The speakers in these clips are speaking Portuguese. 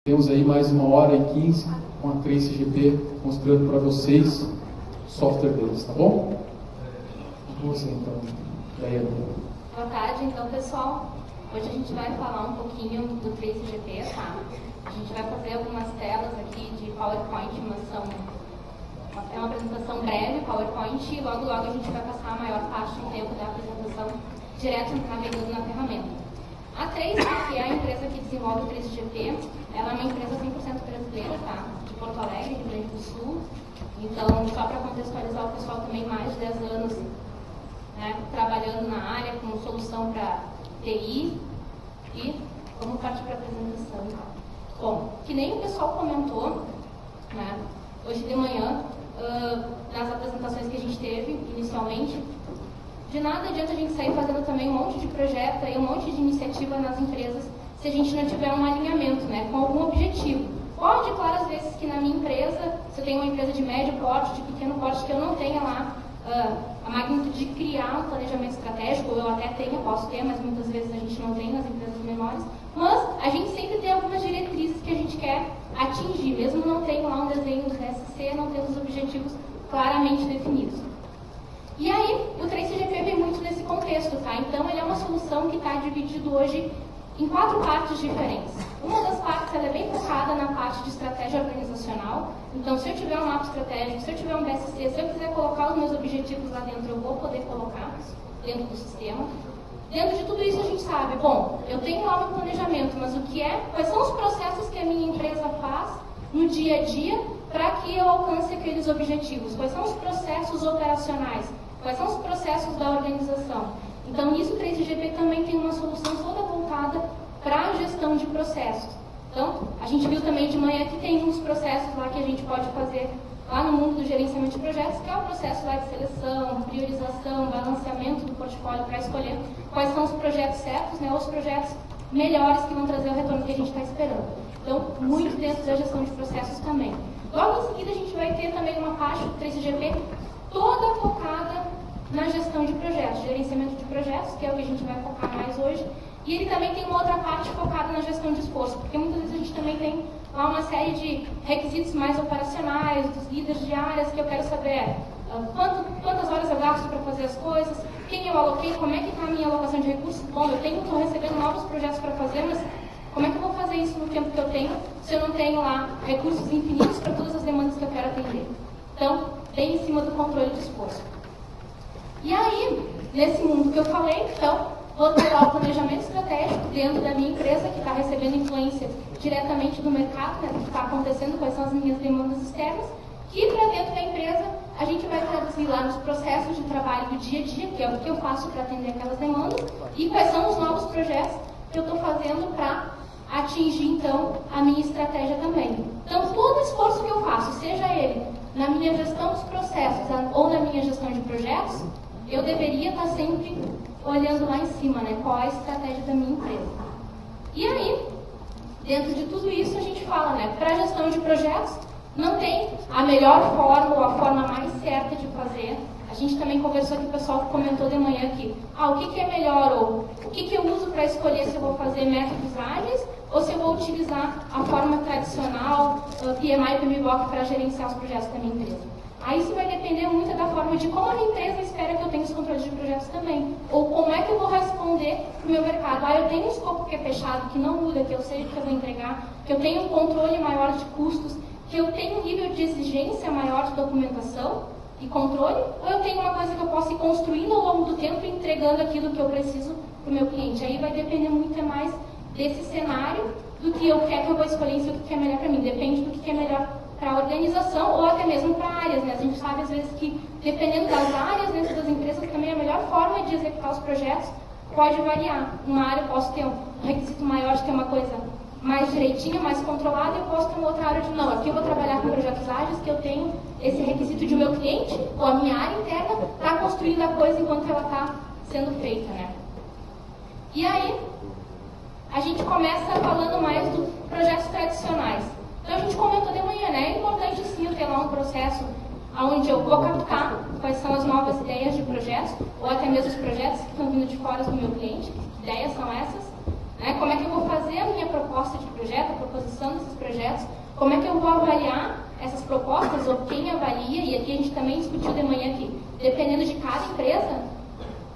Temos aí mais 1h15 com a TracyGP mostrando para vocês o software deles, tá bom? Com você então, Daiane. Boa tarde, então, pessoal. Hoje a gente vai falar um pouquinho do TracyGP, tá? A gente vai fazer algumas telas aqui de PowerPoint, é uma apresentação breve, PowerPoint, e logo a gente vai passar a maior parte do tempo da apresentação direto navegando na ferramenta. A Tracy, que é a empresa que desenvolve o TracyGP, ela é uma empresa 100% brasileira, tá? De Porto Alegre, Rio Grande do Sul. Então, só para contextualizar o pessoal, também mais de 10 anos, né, trabalhando na área com solução para TI. E vamos partir para a apresentação. Bom, que nem o pessoal comentou, né, hoje de manhã, nas apresentações que a gente teve inicialmente, de nada adianta a gente sair fazendo também um monte de projeto e um monte de iniciativa nas empresas se a gente não tiver um alinhamento, né, com algum objetivo. Pode, claro, às vezes que na minha empresa, se eu tenho uma empresa de médio porte, de pequeno porte, que eu não tenha lá a magnitude de criar um planejamento estratégico, eu até tenho, posso ter, mas muitas vezes a gente não tem nas empresas menores, mas a gente sempre tem algumas diretrizes que a gente quer atingir, mesmo não tendo lá um desenho do DSC, não tendo os objetivos claramente definidos. E aí, o TracyGP vem muito nesse contexto, tá? Então, ele é uma solução que está dividido hoje em 4 partes diferentes. Uma das partes ela é bem focada na parte de estratégia organizacional. Então, se eu tiver um mapa estratégico, se eu tiver um BSC, se eu quiser colocar os meus objetivos lá dentro, eu vou poder colocar dentro do sistema. Dentro de tudo isso, a gente sabe, bom, eu tenho lá um planejamento, mas quais são os processos que a minha empresa faz no dia a dia para que eu alcance aqueles objetivos? Quais são os processos operacionais? Quais são os processos da organização? Então, nisso, o TracyGP também tem uma solução toda voltada para a gestão de processos. Então, a gente viu também de manhã que tem uns processos lá que a gente pode fazer lá no mundo do gerenciamento de projetos, que é o processo lá de seleção, priorização, balanceamento do portfólio para escolher quais são os projetos certos, né, os projetos melhores que vão trazer o retorno que a gente está esperando. Então, muito dentro da gestão de processos também. Logo em seguida, a gente vai ter também uma parte do TracyGP toda focada na gestão de projetos, gerenciamento de projetos, que é o que a gente vai focar mais hoje. E ele também tem uma outra parte focada na gestão de esforço, porque muitas vezes a gente também tem lá uma série de requisitos mais operacionais, dos líderes de áreas, que eu quero saber quantas horas eu gasto para fazer as coisas, quem eu aloquei, como é que está a minha alocação de recursos. Bom, eu estou recebendo novos projetos para fazer, mas como é que eu vou fazer isso no tempo que eu tenho, se eu não tenho lá recursos infinitos para todas as demandas que eu quero atender? Então, bem em cima do controle de esforço. E aí, nesse mundo que eu falei, então, vou ter lá o planejamento estratégico dentro da minha empresa, que está recebendo influência diretamente do mercado, né, do que está acontecendo, quais são as minhas demandas externas, e para dentro da empresa, a gente vai traduzir lá nos processos de trabalho do dia a dia, que é o que eu faço para atender aquelas demandas, e quais são os novos projetos que eu estou fazendo para atingir, então, a minha estratégia também. Então, todo esforço que eu faço, seja ele na minha gestão dos processos ou na minha gestão de projetos, eu deveria estar sempre olhando lá em cima, né? Qual é a estratégia da minha empresa. E aí, dentro de tudo isso, a gente fala, né? Para a gestão de projetos, não tem a melhor forma ou a forma mais certa de fazer. A gente também conversou com o pessoal que comentou de manhã aqui. O que é melhor? Ou o que eu uso para escolher se eu vou fazer métodos ágeis ou se eu vou utilizar a forma tradicional, PMI e PMBOK, para gerenciar os projetos da minha empresa? Aí isso vai depender muito da forma de como a minha empresa espera que eu tenha os controles de projetos também. Ou como é que eu vou responder para o meu mercado. Eu tenho um escopo que é fechado, que não muda, que eu sei o que eu vou entregar, que eu tenho um controle maior de custos, que eu tenho um nível de exigência maior de documentação e controle, ou eu tenho uma coisa que eu posso ir construindo ao longo do tempo e entregando aquilo que eu preciso para o meu cliente. Aí vai depender muito mais desse cenário do que eu quero que eu vou escolher em si, o que é melhor para mim. Depende do que é melhor para a organização ou até mesmo para áreas, né? A gente sabe às vezes que, dependendo das áreas dentro das empresas, também a melhor forma de executar os projetos pode variar. Uma área eu posso ter um requisito maior de ter uma coisa mais direitinha, mais controlada, e eu posso ter uma outra área de não, aqui eu vou trabalhar com projetos ágeis, que eu tenho esse requisito de o meu cliente ou a minha área interna está construindo a coisa enquanto ela está sendo feita, né? E aí, a gente começa falando mais dos projetos tradicionais. Então, a gente comentou de manhã, né? É importante sim eu ter lá um processo onde eu vou captar quais são as novas ideias de projetos, ou até mesmo os projetos que estão vindo de fora do meu cliente, que ideias são essas, né? Como é que eu vou fazer a minha proposta de projeto, a proposição desses projetos, projetos, como é que eu vou avaliar essas propostas, ou quem avalia, e aqui a gente também discutiu de manhã que, dependendo de cada empresa,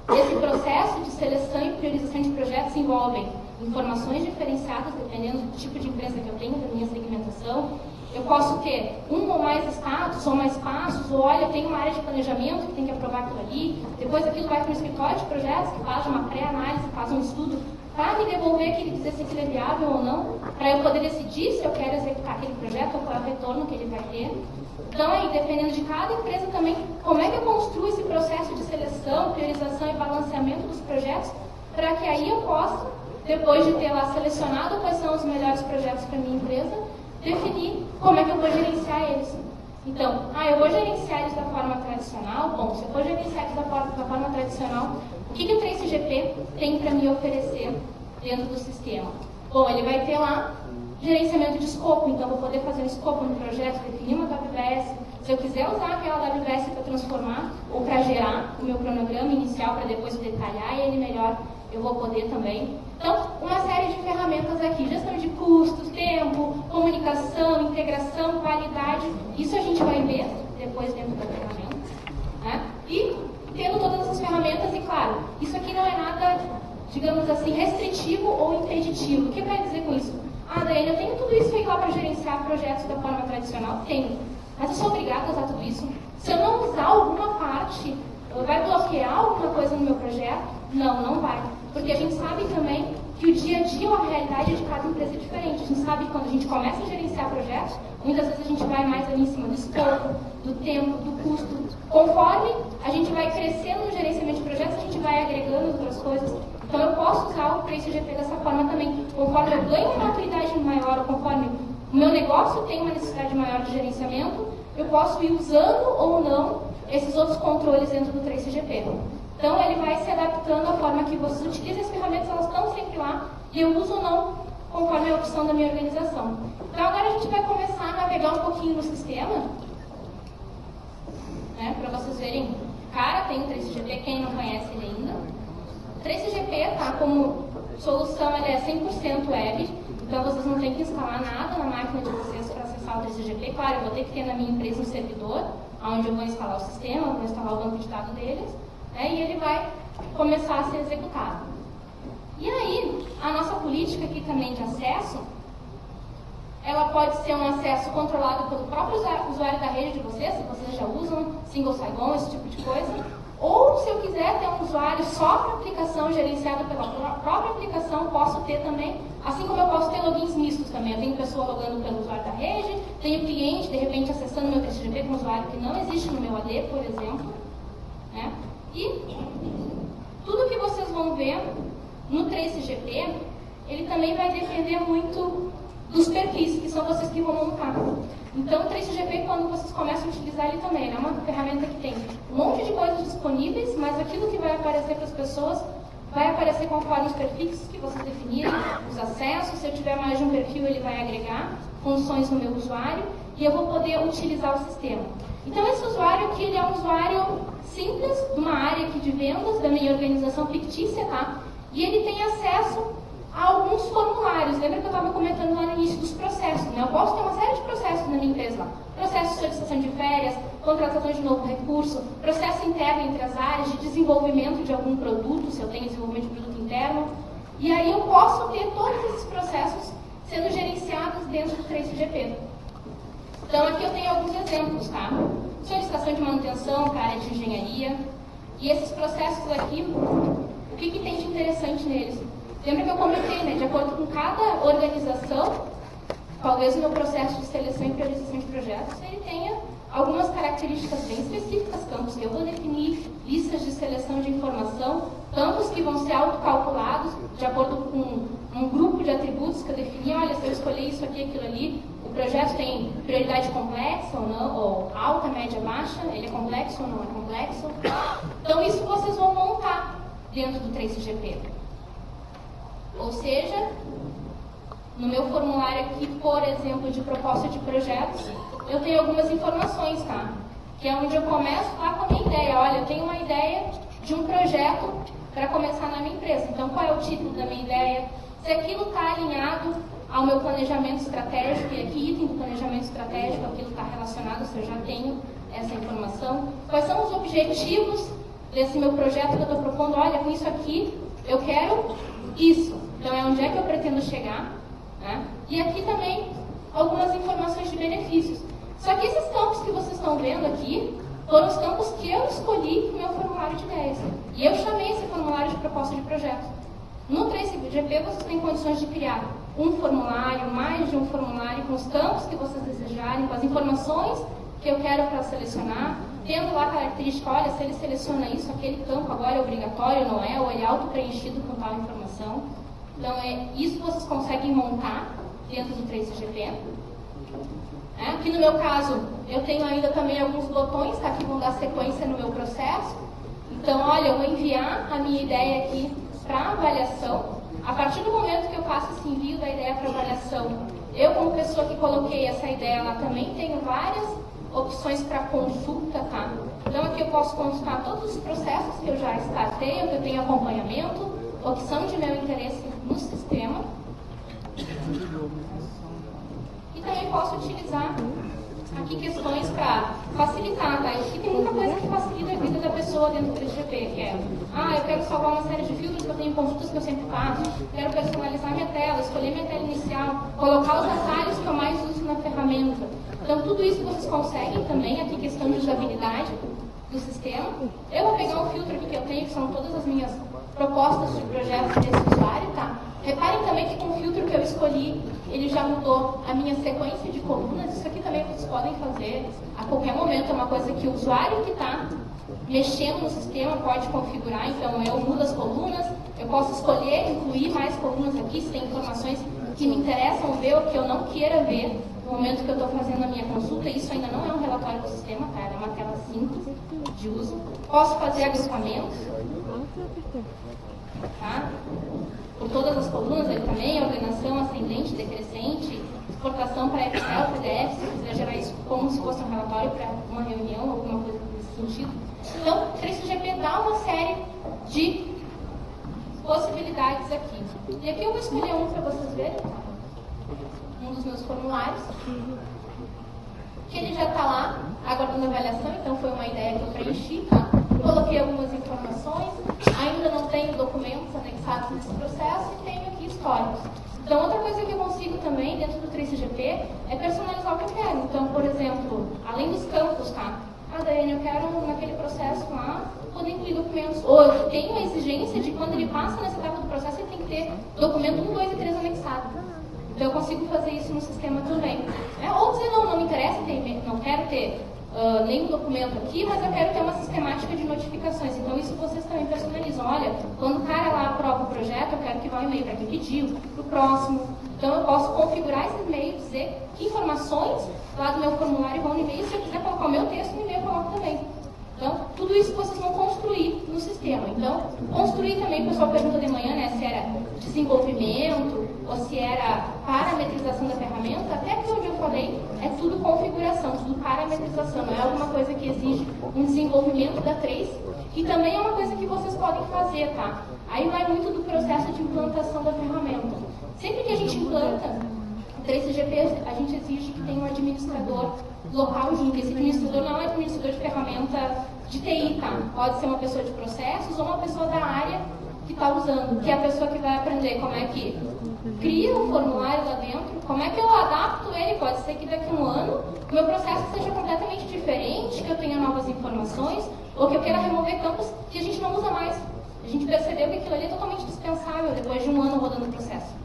esse processo de seleção e priorização de projetos envolvem informações diferenciadas, dependendo do tipo de empresa que eu tenho, da minha segmentação. Eu posso ter um ou mais estados, ou mais passos, ou olha, eu tenho uma área de planejamento que tem que aprovar aquilo ali, depois aquilo vai para um escritório de projetos que faz uma pré-análise, faz um estudo para me devolver aquele, dizer se aquilo é viável ou não, para eu poder decidir se eu quero executar aquele projeto ou qual é o retorno que ele vai ter. Então, aí, dependendo de cada empresa também, como é que eu construo esse processo de seleção, priorização e balanceamento dos projetos, para que aí eu possa, depois de ter lá selecionado quais são os melhores projetos para a minha empresa, definir como é que eu vou gerenciar eles. Então, eu vou gerenciar eles da forma tradicional? Bom, se eu for gerenciar eles da forma tradicional, o que o 3GP tem para me oferecer dentro do sistema? Bom, ele vai ter lá gerenciamento de escopo, então eu vou poder fazer um escopo no projeto, definir uma WBS. Se eu quiser usar aquela WBS para transformar ou para gerar o meu cronograma inicial para depois detalhar ele melhor, eu vou poder também. Então, uma série de ferramentas aqui, gestão de custos, tempo, comunicação, integração, qualidade, isso a gente vai ver depois dentro da ferramenta. Né? E tendo todas essas ferramentas, e claro, isso aqui não é nada, digamos assim, restritivo ou impeditivo. O que eu quero dizer com isso? Daiane, eu tenho tudo isso aí lá para gerenciar projetos da forma tradicional? Tenho. Mas eu sou obrigada a usar tudo isso? Se eu não usar alguma parte, vai bloquear alguma coisa no meu projeto? Não, não vai. Porque a gente sabe também que o dia a dia ou a realidade de cada empresa é diferente. A gente sabe que quando a gente começa a gerenciar projetos, muitas vezes a gente vai mais ali em cima do escopo, do tempo, do custo. Conforme a gente vai crescendo no gerenciamento de projetos, a gente vai agregando outras coisas. Então eu posso usar o 3GP dessa forma também. Conforme eu ganho uma maturidade maior, ou conforme o meu negócio tem uma necessidade maior de gerenciamento, eu posso ir usando ou não esses outros controles dentro do 3GP. Então ele vai se adaptando à forma que você utiliza as ferramentas, elas estão sempre lá, e eu uso ou não conforme a opção da minha organização. Então agora a gente vai começar a navegar um pouquinho no sistema, né, para vocês verem. Cara, tem o 3GP, quem não conhece ele ainda. O 3GP, tá, como solução, ele é 100% web, então vocês não têm que instalar nada na máquina de vocês para acessar o 3GP. Claro, eu vou ter que ter na minha empresa um servidor, onde eu vou instalar o sistema, vou instalar o banco de dados deles, e ele vai começar a ser executado. E aí, a nossa política aqui também de acesso, ela pode ser um acesso controlado pelo próprio usuário da rede de vocês, se vocês já usam single sign-on, esse tipo de coisa, ou se eu quiser ter um usuário só para aplicação gerenciada pela própria aplicação, posso ter também, assim como eu posso ter logins mistos também. Eu tenho pessoa logando pelo usuário da rede, tenho cliente, de repente, acessando meu 3GP com um usuário que não existe no meu AD, por exemplo. Né? E tudo que vocês vão ver no 3GP, ele também vai depender muito dos perfis, que são vocês que vão montar. Então, o 3GP, quando vocês começam a utilizar ele também, é uma ferramenta que tem um monte de coisas disponíveis, mas aquilo que vai aparecer para as pessoas vai aparecer conforme os perfis que vocês definirem, os acessos. Se eu tiver mais de um perfil, ele vai agregar funções no meu usuário e eu vou poder utilizar o sistema. Então, esse usuário aqui, ele é um usuário simples, de uma área aqui de vendas, da minha organização fictícia, tá? E ele tem acesso a alguns formulários. Lembra que eu estava comentando lá no início dos processos, né? Eu posso ter uma série de processos na minha empresa lá. Processo de solicitação de férias, contratação de novo recurso, processo interno entre as áreas de desenvolvimento de algum produto, se eu tenho desenvolvimento de produto interno. E aí eu posso ter todos esses processos sendo gerenciados dentro do 3GP. Então aqui eu tenho alguns exemplos, tá? Solicitação de manutenção, para a área de engenharia. E esses processos aqui, o que tem de interessante neles? Lembra que eu comentei, né? De acordo com cada organização, talvez o meu processo de seleção e priorização de projetos, ele tenha algumas características bem específicas, campos que eu vou definir, listas de seleção de informação, campos que vão ser autocalculados de acordo com um grupo de atributos que eu defini. Olha, se eu escolher isso aqui, aquilo ali, o projeto tem prioridade complexa ou não, ou alta, média, baixa, ele é complexo ou não é complexo. Então, isso vocês vão montar dentro do 3GP. Ou seja, no meu formulário aqui, por exemplo, de proposta de projetos, eu tenho algumas informações, tá? Que é onde eu começo lá com a minha ideia. Olha, eu tenho uma ideia de um projeto para começar na minha empresa. Então, qual é o título da minha ideia? Se aquilo está alinhado ao meu planejamento estratégico, e aqui estratégico, aquilo está relacionado, se eu já tenho essa informação. Quais são os objetivos desse meu projeto que eu estou propondo? Olha, com isso aqui, eu quero isso. Então, é onde é que eu pretendo chegar, né? E aqui também, algumas informações de benefícios. Só que esses campos que vocês estão vendo aqui, foram os campos que eu escolhi no meu formulário de ideias. E eu chamei esse formulário de proposta de projeto. No 3GP, vocês têm condições de criar um formulário, mais de um formulário, com os campos que vocês desejarem, com as informações que eu quero para selecionar, tendo lá a característica, olha, se ele seleciona isso, aquele campo agora é obrigatório, não é? Ou ele é auto-preenchido com tal informação. Então, isso vocês conseguem montar dentro do 3GP. Aqui no meu caso, eu tenho ainda também alguns botões, tá, que vão dar sequência no meu processo. Então, olha, eu vou enviar a minha ideia aqui para avaliação. A partir do momento que eu faço esse envio da ideia para avaliação, eu, como pessoa que coloquei essa ideia lá, também tenho várias opções para consulta, tá? Então, aqui eu posso consultar todos os processos que eu já startei, que eu tenho acompanhamento, ou que são de meu interesse no sistema. E também posso utilizar aqui questões para facilitar, tá? Aqui tem muita coisa que facilita a vida da pessoa dentro do 3GP, que é, eu quero salvar uma série de filtros que eu tenho, consultas que eu sempre faço, quero personalizar minha tela, escolher minha tela inicial, colocar os atalhos que eu mais uso na ferramenta. Então, tudo isso vocês conseguem também, aqui questão de usabilidade do sistema. Eu vou pegar um filtro aqui que eu tenho, que são todas as minhas propostas de projetos desse usuário, tá? Reparem também que com o filtro que eu escolhi, ele já mudou a minha sequência de colunas. Isso aqui também vocês podem fazer a qualquer momento. É uma coisa que o usuário que está mexendo no sistema pode configurar. Então, eu mudo as colunas, eu posso escolher incluir mais colunas aqui, se tem informações que me interessam ver ou que eu não queira ver no momento que eu estou fazendo a minha consulta. Isso ainda não é um relatório do sistema, tá? É uma tela simples de uso. Posso fazer agrupamentos, tá? Por todas as colunas, ele também, ordenação ascendente, decrescente, exportação para Excel, PDF, se quiser gerar isso como se fosse um relatório para uma reunião, alguma coisa nesse sentido. Então, o 3GP dá uma série de possibilidades aqui. E aqui eu vou escolher um para vocês verem, um dos meus formulários, que ele já está lá, aguardando avaliação, então foi uma ideia que eu preenchi, tá? Coloquei algumas informações, ainda não tenho documentos anexados nesse processo e tenho aqui históricos. Então, outra coisa que eu consigo também, dentro do 3GP, é personalizar o que eu quero. Então, por exemplo, além dos campos, tá? Daiane, eu quero, naquele processo lá, poder incluir documentos. Ou eu tenho a exigência de quando ele passa nessa etapa do processo, ele tem que ter documento 1, 2 e 3 anexado. Então, eu consigo fazer isso no sistema também. Ou dizer, não me interessa, não quero ter nenhum documento aqui, mas eu quero ter uma sistemática de notificações. Então, isso vocês também personalizam. Olha, quando o cara lá aprova o projeto, eu quero que vá um e-mail para quem pediu, para o próximo. Então, eu posso configurar esse e-mail, dizer que informações lá do meu formulário vão no e-mail. Se eu quiser colocar o meu texto no e-mail, eu coloco também. Então, tudo isso vocês vão construir no sistema. Então, construir também, o pessoal perguntou de manhã, né, se era desenvolvimento ou se era parametrização da ferramenta. Até aqui onde eu falei, é tudo configuração, tudo parametrização. Não é alguma coisa que exige um desenvolvimento da 3. E também é uma coisa que vocês podem fazer, tá? Aí vai muito do processo de implantação da ferramenta. Sempre que a gente implanta o 3GP, a gente exige que tenha um administrador local junto. Esse administrador não é administrador de ferramenta de TI, tá? Pode ser uma pessoa de processos ou uma pessoa da área que está usando, que é a pessoa que vai aprender como é que cria um formulário lá dentro, como é que eu adapto ele. Pode ser que daqui a um ano o meu processo seja completamente diferente, que eu tenha novas informações, ou que eu queira remover campos que a gente não usa mais. A gente percebeu que aquilo ali é totalmente dispensável depois de um ano rodando o processo.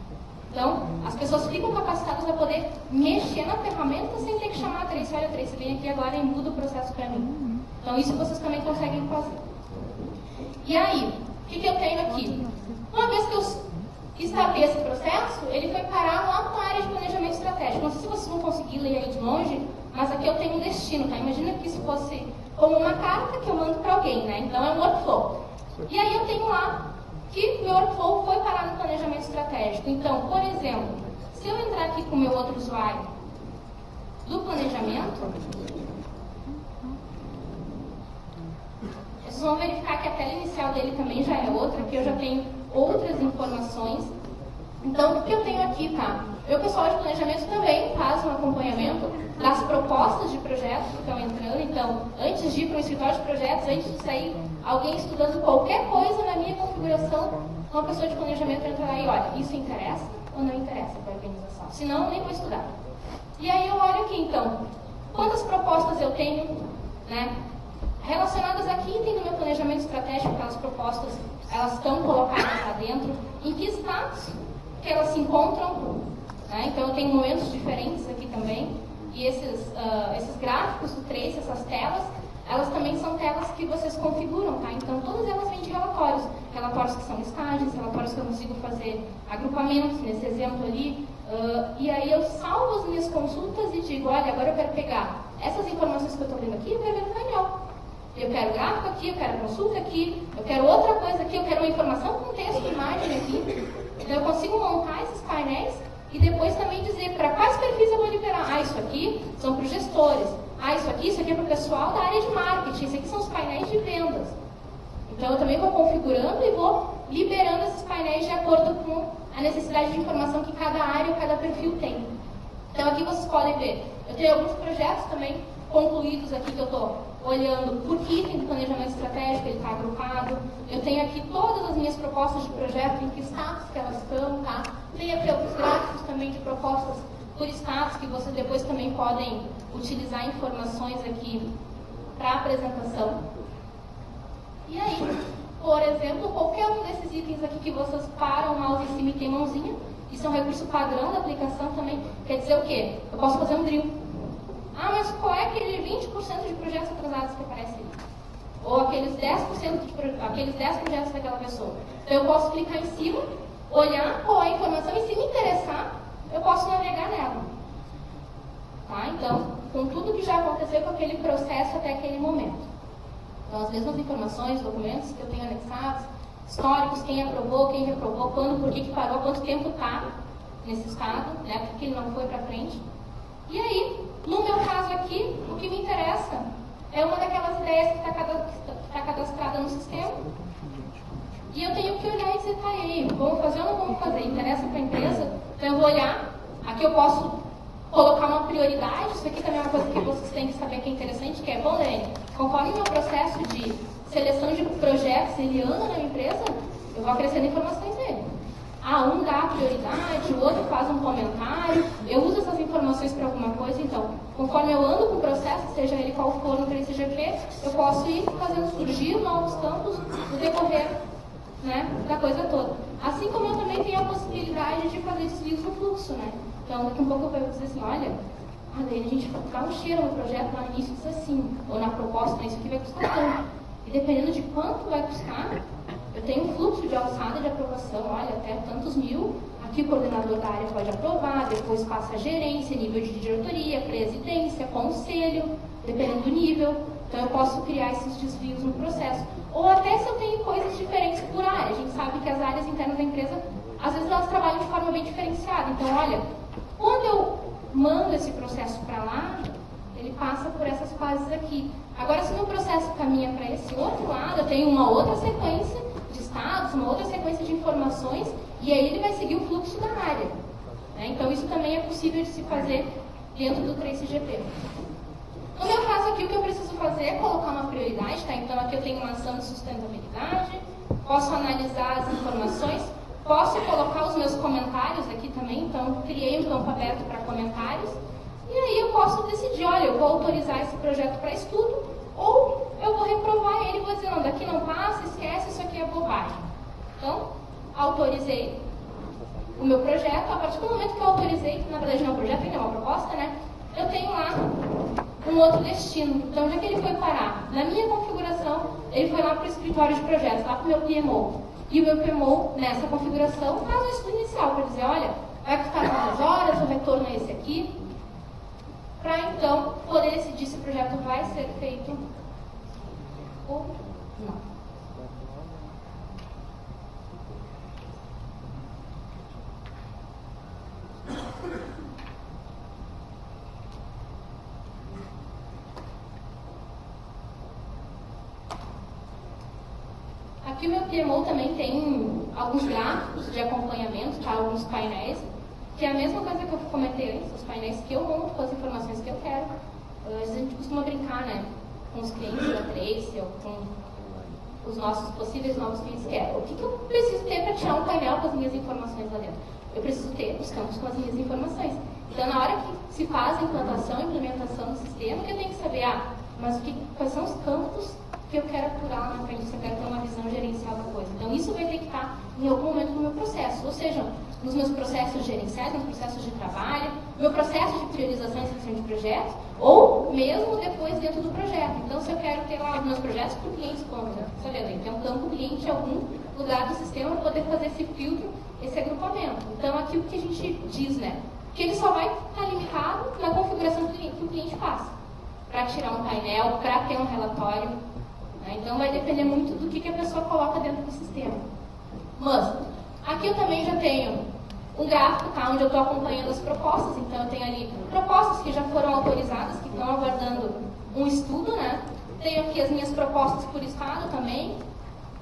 Então, as pessoas ficam capacitadas a poder mexer na ferramenta sem ter que chamar a 3. Olha, 3, você vem aqui agora e muda o processo para mim. Então, isso vocês também conseguem fazer. E aí, o que eu tenho aqui? Uma vez que eu startei esse processo, ele foi parar lá na área de planejamento estratégico. Não sei se vocês vão conseguir ler aí de longe, mas aqui eu tenho um destino, tá? Imagina que isso fosse como uma carta que eu mando para alguém, né? Então, é um workflow. E aí eu tenho lá que meu workflow foi parar no planejamento estratégico. Então, por exemplo, se eu entrar aqui com o meu outro usuário do planejamento, vocês vão verificar que a tela inicial dele também já é outra, que eu já tenho outras informações. Então, o que eu tenho aqui, tá? O pessoal de planejamento também faz um acompanhamento das propostas propostas de projetos que estão entrando. Então, antes de ir para o escritório de projetos, antes de sair, alguém estudando qualquer coisa na minha configuração, uma pessoa de planejamento entra lá e olha, isso interessa ou não interessa para a organização? Senão, eu nem vou estudar. E aí eu olho aqui, então, quantas propostas eu tenho, né, relacionadas aqui, tem no meu planejamento estratégico, aquelas propostas, elas estão colocadas lá dentro, em que status que elas se encontram, né? Então eu tenho momentos diferentes aqui também, e esses gráficos do Trace, essas telas, elas também são telas que vocês configuram, tá? Então todas elas vêm de relatórios, relatórios que são listagens, relatórios que eu consigo fazer agrupamentos, nesse exemplo ali, e aí eu salvo as minhas consultas e digo, olha, agora eu quero pegar essas informações que eu estou vendo aqui, eu quero ver no painel. Eu quero gráfico aqui, eu quero consulta aqui, eu quero outra coisa aqui, eu quero uma informação com texto e imagem aqui. Então eu consigo montar esses painéis e depois também dizer para quais perfis eu vou liberar. Ah, isso aqui são para os gestores. Ah, isso aqui é para o pessoal da área de marketing. Isso aqui são os painéis de vendas. Então eu também vou configurando e vou liberando esses painéis de acordo com a necessidade de informação que cada área ou cada perfil tem. Então aqui vocês podem ver, eu tenho alguns projetos também concluídos aqui que eu estou olhando por item do planejamento estratégico, ele está agrupado. Eu tenho aqui todas as minhas propostas de projeto, em que status que elas estão, tá? Tem aqui outros gráficos também de propostas por status, que vocês depois também podem utilizar informações aqui para apresentação. E aí, por exemplo, qualquer um desses itens aqui que vocês param o mouse em cima e tem mãozinha, isso é um recurso padrão da aplicação também. Quer dizer o quê? Eu posso fazer um drill. Ah, mas qual é aquele 20% de projetos atrasados que aparece ali? Ou aqueles 10%, aqueles 10 projetos daquela pessoa. Então eu posso clicar em cima, olhar qual é a informação e se me interessar, eu posso navegar nela. Tá? Então, com tudo que já aconteceu com aquele processo até aquele momento. Então, as mesmas informações, documentos que eu tenho anexados, históricos, quem aprovou, quem reprovou, quando, por que parou, quanto tempo está nesse estado, né, porque ele não foi para frente. E aí, no meu caso aqui, o que me interessa é uma daquelas ideias que está cadastrada no sistema. E eu tenho que olhar e dizer, tá aí, vamos fazer ou não vamos fazer? Interessa para a empresa? Então eu vou olhar, aqui eu posso colocar uma prioridade, isso aqui também é uma coisa que vocês têm que saber que é interessante, que é, bom, Lene, conforme o meu processo de seleção de projetos ele anda na empresa, eu vou acrescentando informações nele. Ah, um dá prioridade, o outro faz um comentário, eu uso essas informações para alguma coisa, então, conforme eu ando com o processo, seja ele qual for no 3CGP, eu posso ir fazendo surgir novos campos no decorrer, né, da coisa toda. Assim como eu também tenho a possibilidade de fazer desvios no fluxo, né? Então, daqui a um pouco eu vou dizer assim, olha, a gente dá um cheiro no projeto lá no início, diz assim, ou na proposta, né, isso aqui vai custar tanto. E dependendo de quanto vai custar, eu tenho um fluxo de alçada de aprovação, olha, até tantos mil, aqui o coordenador da área pode aprovar, depois passa a gerência, nível de diretoria, presidência, conselho, dependendo do nível. Então eu posso criar esses desvios no processo. Ou até se eu tenho coisas diferentes por área. A gente sabe que as áreas internas da empresa, às vezes elas trabalham de forma bem diferenciada. Então, olha, quando eu mando esse processo para lá, ele passa por essas fases aqui. Agora, se o meu processo caminha para esse outro lado, eu tenho uma outra sequência de estados, uma outra sequência de informações, e aí ele vai seguir o fluxo da área. Né? Então, isso também é possível de se fazer dentro do 3CGP. No meu caso aqui, o que eu preciso fazer é colocar uma prioridade, tá? Então, aqui eu tenho uma ação de sustentabilidade, posso analisar as informações, posso colocar os meus comentários aqui também, então, criei um campo aberto para comentários, e aí eu posso decidir, olha, eu vou autorizar esse projeto para estudo, ou eu vou reprovar ele e vou dizer, não, daqui não passa, esquece, isso aqui é bobagem. Então, autorizei o meu projeto, a partir do momento que eu autorizei, na verdade não é um projeto, ainda é uma proposta, né? Eu tenho lá um outro destino. Então, onde é que ele foi parar? Na minha configuração, ele foi lá para o escritório de projetos, lá para o meu PMO. E o meu PMO, nessa configuração, faz o estudo inicial para dizer, olha, vai custar tantas horas, o retorno é esse aqui, para então poder decidir se o projeto vai ser feito ou não. Aqui o meu PMO também tem alguns gráficos de acompanhamento, tá? Alguns painéis, que é a mesma coisa que eu comentei antes, os painéis que eu monto com as informações que eu quero. Às vezes a gente costuma brincar, né, com os clientes da Tracy ou com os nossos possíveis novos clientes, que é o que eu preciso ter para tirar um painel com as minhas informações lá dentro? Eu preciso ter os campos com as minhas informações. Então, na hora que se faz a implantação, implementação do sistema, eu tenho que saber, mas quais são os campos que eu quero apurar lá na frente, se eu quero ter uma visão gerencial da coisa. Então, isso vai ter que estar em algum momento no meu processo, ou seja, nos meus processos gerenciais, nos processos de trabalho, meu processo de priorização e seleção de projetos, ou mesmo depois dentro do projeto. Então, se eu quero ter lá os meus projetos por clientes, como sabe, eu tenho que ter um campo cliente em algum lugar do sistema para poder fazer esse filtro, esse agrupamento. Então, aqui o que a gente diz, né? Que ele só vai estar linkado na configuração que o cliente faz, para tirar um painel, para ter um relatório. Né? Então, vai depender muito do que a pessoa coloca dentro do sistema. Mas, aqui eu também já tenho um gráfico, tá, onde eu estou acompanhando as propostas. Então, eu tenho ali propostas que já foram autorizadas, que estão aguardando um estudo, né? Tenho aqui as minhas propostas por estado também,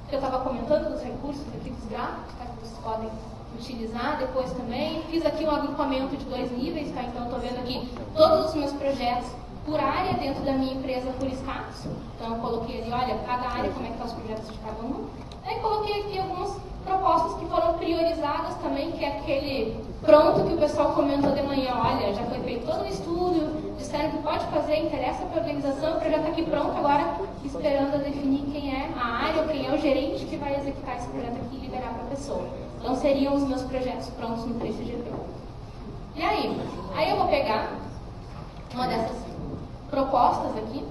que eu estava comentando dos recursos aqui dos gráficos, tá, que vocês podem utilizar depois também. Fiz aqui um agrupamento de 2 níveis, tá? Então, eu estou vendo aqui todos os meus projetos por área dentro da minha empresa por status. Então, eu coloquei ali, olha, cada área, como é que estão os projetos de cada um. Aí, coloquei aqui algumas propostas que foram priorizadas também, que é aquele pronto que o pessoal comentou de manhã, olha, já foi feito todo o estudo, disseram que pode fazer, interessa para a organização, o projeto está aqui pronto, agora esperando a definir quem é a área, ou quem é o gerente que vai executar esse projeto aqui e liberar para a pessoa. Então, seriam os meus projetos prontos no 3CGP. E aí? Aí eu vou pegar uma dessas propostas aqui,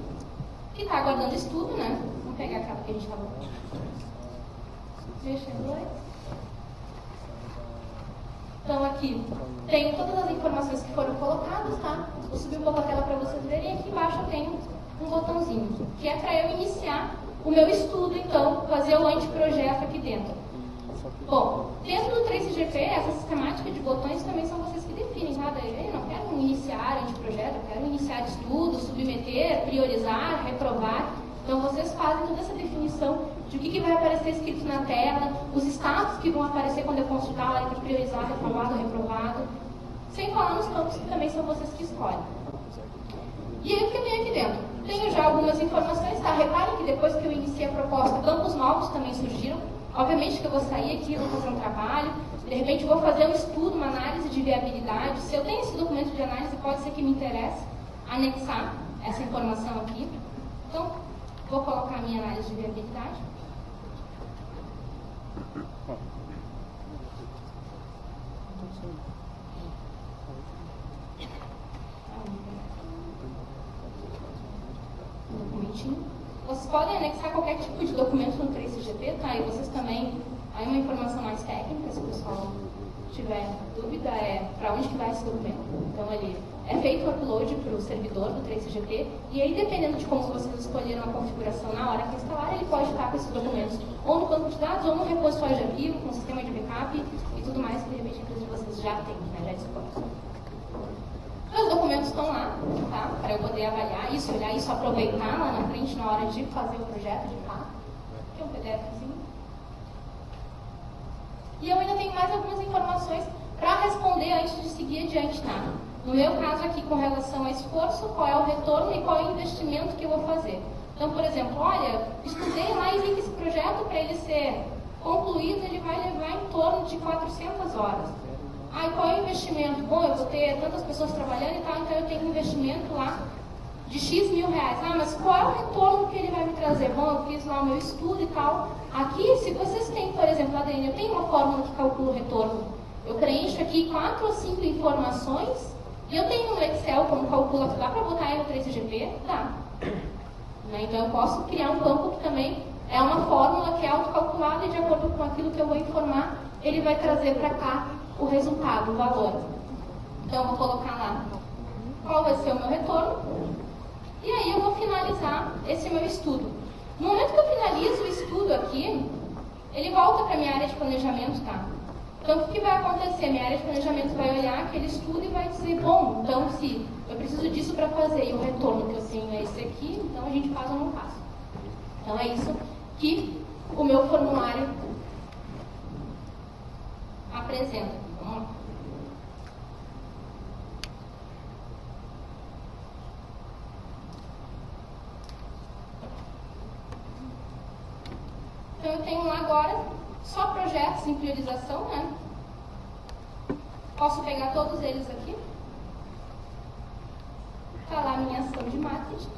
que está aguardando estudo, né? Vamos pegar aquela que a gente estava mexendo lá. Então, aqui tenho todas as informações que foram colocadas, tá? Vou subir um pouco a tela para vocês verem. Aqui embaixo eu tenho um botãozinho, que é para eu iniciar o meu estudo, então, fazer o anteprojeto aqui dentro. Bom, dentro do 3CGP, essa sistemática de botões também são vocês que definem, tá? Eu não quero iniciar anteprojeto, eu quero iniciar estudo, submeter, priorizar, reprovar. Então, vocês fazem toda essa definição de o que vai aparecer escrito na tela, os status que vão aparecer quando eu consultar lá entre priorizado, aprovado, reprovado. Sem falar nos campos que também são vocês que escolhem. E aí, o que eu tenho aqui dentro? Tenho já algumas informações, tá? Reparem que depois que eu iniciei a proposta, campos novos também surgiram. Obviamente que eu vou sair aqui, vou fazer um trabalho, de repente vou fazer um estudo, uma análise de viabilidade. Se eu tenho esse documento de análise, pode ser que me interesse anexar essa informação aqui. Então, vou colocar a minha análise de viabilidade. Documentinho. Vocês podem anexar qualquer tipo de documento no 3CGP, tá? E vocês também, aí uma informação mais técnica, se o pessoal tiver dúvida, é para onde que vai esse documento. Então, ele é feito o upload para o servidor do 3CGP, e aí, dependendo de como vocês escolheram a configuração na hora que instalar, ele pode estar com esses documentos ou no banco de dados, ou no repositório de arquivo, com sistema de backup e tudo mais que, de repente, a empresa de vocês já tem, né? Já dispõe. Os documentos estão lá, tá? Para eu poder avaliar isso, olhar isso, aproveitar lá na frente na hora de fazer o projeto de fato. Aqui é um PDFzinho. E eu ainda tenho mais algumas informações para responder antes de seguir adiante, tá? No meu caso aqui, com relação ao esforço, qual é o retorno e qual é o investimento que eu vou fazer. Então, por exemplo, olha, estudei lá e vi que esse projeto, para ele ser concluído, ele vai levar em torno de 400 horas. Ah, e qual é o investimento? Bom, eu vou ter tantas pessoas trabalhando e tal, então eu tenho um investimento lá de X mil reais. Ah, mas qual é o retorno que ele vai me trazer? Bom, eu fiz lá o meu estudo e tal. Aqui, se vocês têm, por exemplo, ADN, eu tenho uma fórmula que calcula o retorno. Eu preencho aqui 4 ou 5 informações e eu tenho no Excel como calcula, dá para botar aí no 3CGP? Dá. Então eu posso criar um campo que também é uma fórmula que é autocalculada e de acordo com aquilo que eu vou informar, ele vai trazer para cá o resultado, o valor. Então, eu vou colocar lá qual vai ser o meu retorno. E aí, eu vou finalizar esse meu estudo. No momento que eu finalizo o estudo aqui, ele volta para a minha área de planejamento, tá? Então, o que vai acontecer? Minha área de planejamento vai olhar aquele estudo e vai dizer, bom, então, se eu preciso disso para fazer e o retorno que eu tenho é esse aqui, então a gente faz ou não faz. Então, é isso que o meu formulário apresenta. Vamos lá. Então eu tenho lá agora só projetos em priorização, né? Posso pegar todos eles aqui. Está lá a minha ação de marketing.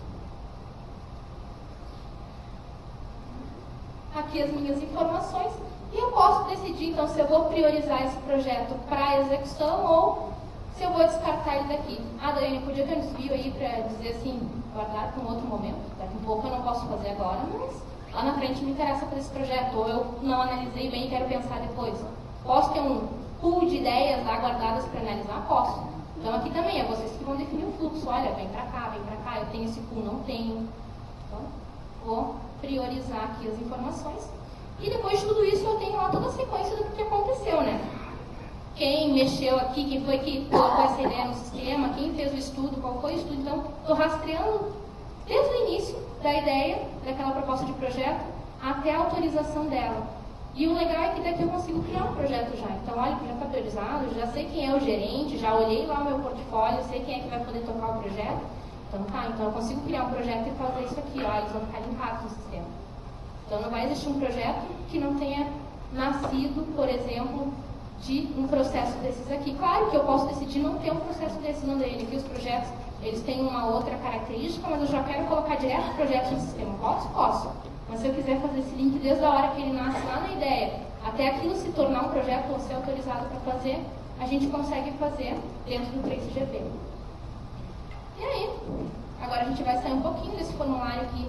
Aqui as minhas informações. E eu posso decidir, então, se eu vou priorizar esse projeto para execução ou se eu vou descartar ele daqui. Ah, Daiane, podia ter um desvio aí para dizer assim, guardar para um outro momento. Daqui a pouco eu não posso fazer agora, mas lá na frente me interessa para esse projeto. Ou eu não analisei bem e quero pensar depois. Posso ter um pool de ideias lá guardadas para analisar? Posso. Então aqui também é vocês que vão definir o fluxo. Olha, vem para cá, eu tenho esse pool, não tenho. Então, vou priorizar aqui as informações. E depois de tudo isso eu tenho lá toda a sequência do que aconteceu, né? Quem mexeu aqui, quem foi que colocou essa ideia no sistema, quem fez o estudo, qual foi o estudo. Então, estou rastreando desde o início da ideia, daquela proposta de projeto, até a autorização dela. E o legal é que daqui eu consigo criar um projeto já. Então, olha, já está priorizado, já sei quem é o gerente, já olhei lá o meu portfólio, sei quem é que vai poder tocar o projeto. Então, então eu consigo criar um projeto e fazer isso aqui, ó, eles vão ficar linkados no sistema. Então, não vai existir um projeto que não tenha nascido, por exemplo, de um processo desses aqui. Claro que eu posso decidir não ter um processo desses, não dele. Aqui os projetos, eles têm uma outra característica, mas eu já quero colocar direto o projeto no sistema. Posso. Mas se eu quiser fazer esse link desde a hora que ele nasce lá na ideia, até aquilo se tornar um projeto ou ser autorizado para fazer, a gente consegue fazer dentro do Trace-GP. E aí, agora a gente vai sair um pouquinho desse formulário aqui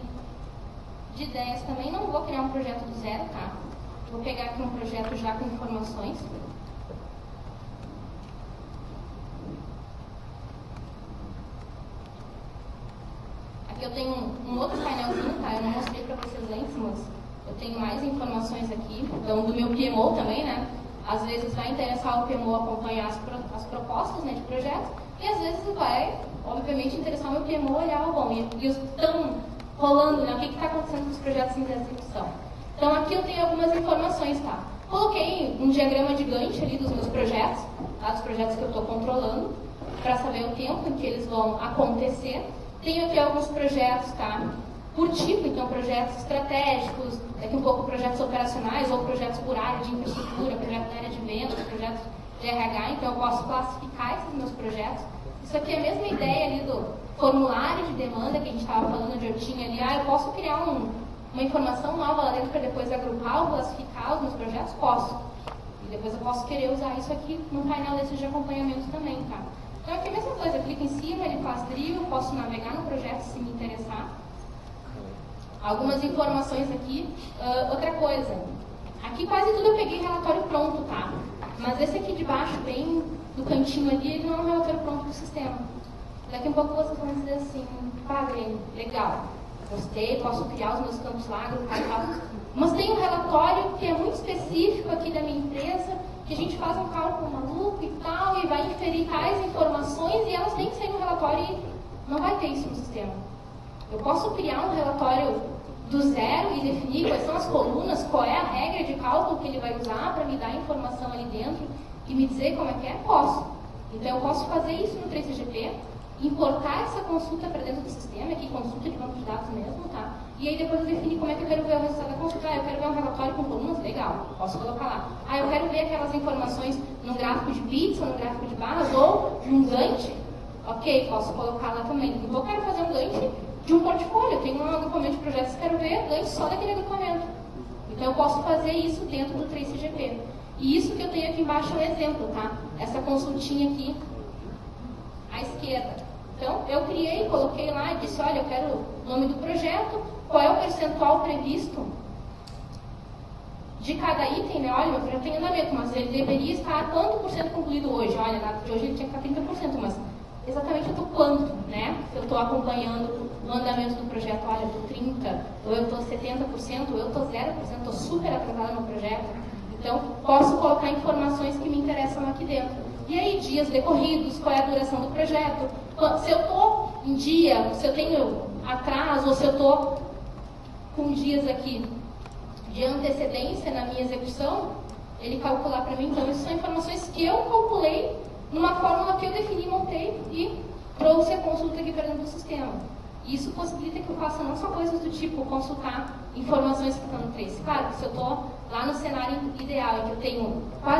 de ideias também. Não vou criar um projeto do zero, tá? Vou pegar aqui um projeto já com informações. Aqui eu tenho um outro painelzinho, tá? Eu não mostrei para vocês antes, mas eu tenho mais informações aqui. Então, do meu PMO também, né? Às vezes vai interessar o PMO acompanhar as propostas, né, de projeto, e às vezes vai, obviamente, interessar o meu PMO olhar o bom. E os estão rolando, né? O que está acontecendo com os projetos em execução. Então, aqui eu tenho algumas informações, tá? Coloquei um diagrama de Gantt ali dos meus projetos, tá? Dos projetos que eu estou controlando, para saber o tempo em que eles vão acontecer. Tenho aqui alguns projetos, tá? Por tipo, então, projetos estratégicos, daqui um pouco projetos operacionais ou projetos por área de infraestrutura, projeto na área de vendas, projetos de RH, então eu posso classificar esses meus projetos. Isso aqui é a mesma ideia ali do formulário de demanda que a gente estava falando, de eu tinha ali, eu posso criar uma informação nova lá dentro para depois agrupar ou classificar os meus projetos? Posso. E depois eu posso querer usar isso aqui no painel desses de acompanhamento também, tá? Então aqui é a mesma coisa, eu clico em cima, ele faz trilho, posso navegar no projeto se me interessar. Algumas informações aqui. Outra coisa, aqui quase tudo eu peguei relatório pronto, tá? Mas esse aqui de baixo, bem do cantinho ali, ele não é um relatório pronto do sistema. Daqui a um pouco vocês vão dizer assim, legal, gostei, posso criar os meus campos lá, agrupar e tal. Mas tem um relatório que é muito específico aqui da minha empresa, que a gente faz um cálculo maluco e tal, e vai inferir tais informações, e elas têm que sair no relatório e não vai ter isso no sistema. Eu posso criar um relatório do zero e definir quais são as colunas, qual é a regra de cálculo que ele vai usar para me dar informação ali dentro e me dizer como é que é? Posso. Então eu posso fazer isso no Trace-GP, importar essa consulta para dentro do sistema, aqui consulta de banco de dados mesmo, tá? E aí depois eu definir como é que eu quero ver o resultado da consulta. Eu quero ver um relatório com colunas, legal, posso colocar lá. Eu quero ver aquelas informações no gráfico de bits ou no gráfico de barras ou num Gantt, ok, posso colocar lá também. Então eu quero fazer um Gantt de um portfólio, eu tenho um agrupamento de projetos que quero ver Gantt só daquele agrupamento. Então eu posso fazer isso dentro do Trace-GP. E isso que eu tenho aqui embaixo é um exemplo, tá? Essa consultinha aqui à esquerda. Então, eu criei, coloquei lá e disse, olha, eu quero o nome do projeto, qual é o percentual previsto de cada item, né? Olha, meu projeto tem andamento, mas ele deveria estar quanto por cento concluído hoje? Olha, na data de hoje ele tinha que estar 30%, mas exatamente eu estou quanto, né? Se eu estou acompanhando o andamento do projeto, olha, eu estou 30%, ou eu estou 70%, ou eu estou 0%, estou super atrasada no projeto. Então, posso colocar informações que me interessam aqui dentro. E aí, dias decorridos, qual é a duração do projeto? Se eu estou em dia, se eu tenho atraso, ou se eu estou com dias aqui de antecedência na minha execução, ele calcular para mim. Então, essas são informações que eu calculei numa fórmula que eu defini, montei e trouxe a consulta aqui para dentro do sistema. Isso possibilita que eu faça não só coisas do tipo consultar informações que estão no Trace. Claro que se eu estou lá no cenário ideal, em que eu tenho quase